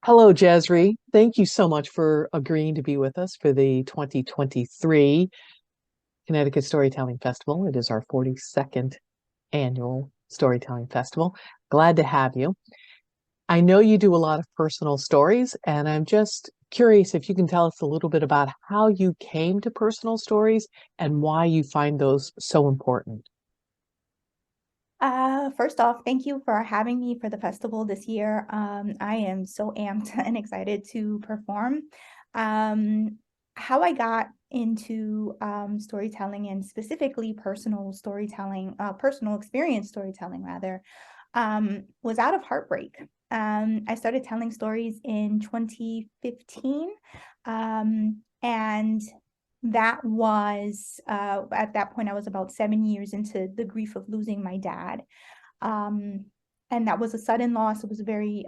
Hello, Jezrie. Thank you so much for agreeing to be with us for the 2023 Connecticut Storytelling Festival. It is our 42nd annual Storytelling Festival. Glad to have you. I know you do a lot of personal stories, and I'm just curious if you can tell us a little bit about how you came to personal stories and why you find those so important. First off, thank you for having me for the festival this year. I am so amped and excited to perform. Um, how I got into storytelling and specifically personal storytelling, personal experience storytelling rather, was out of heartbreak. I started telling stories in 2015, and that was at that point I was about 7 years into the grief of losing my dad. Um, and that was a sudden loss. It was a very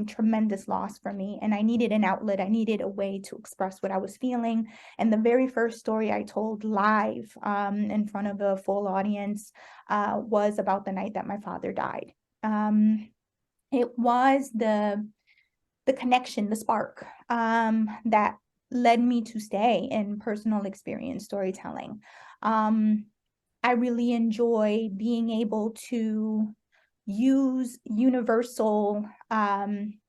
tremendous loss for me. And I needed an outlet. I needed a way to express what I was feeling. And the very first story I told live in front of a full audience was about the night that my father died. It was the connection, the spark that led me to stay in personal experience storytelling. Um, I really enjoy being able to use universal, I'm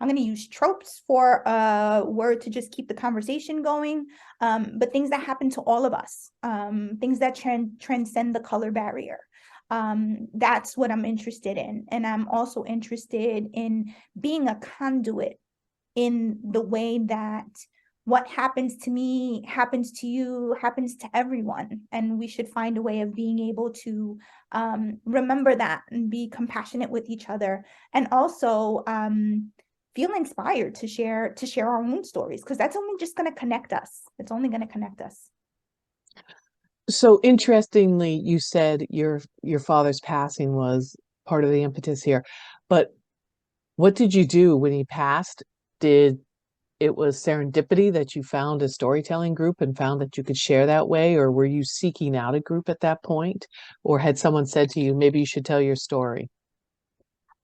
going to use tropes for a word to just keep the conversation going, but things that happen to all of us, things that transcend the color barrier. That's what I'm interested in. And I'm also interested in being a conduit in the way that what happens to me happens to you, happens to everyone. And we should find a way of being able to remember that and be compassionate with each other. And also feel inspired to share our own stories, because that's only just going to connect us. It's only going to connect us. So interestingly, you said your father's passing was part of the impetus here, but what did you do when he passed? Did it was serendipity that you found a storytelling group and found that you could share that way, or were you seeking out a group at that point? Or had someone said to you, maybe you should tell your story?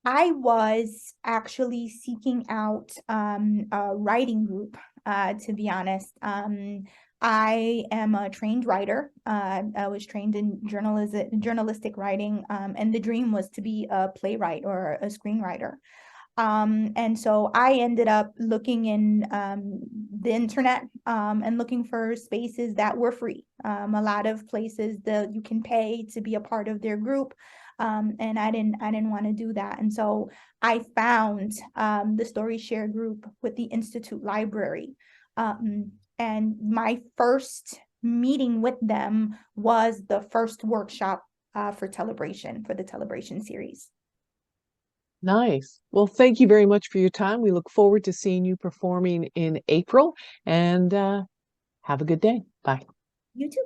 I was actually seeking out a writing group, to be honest. I am a trained writer. I was trained in journalistic writing, and the dream was to be a playwright or a screenwriter. And so I ended up looking in the internet and looking for spaces that were free. A lot of places that you can pay to be a part of their group. And I didn't want to do that. And so I found the Story Share group with the Institute Library. And my first meeting with them was the first workshop for Telebration, for the Telebration series. Nice. Well, thank you very much for your time. We look forward to seeing you performing in April and have a good day. Bye. You too.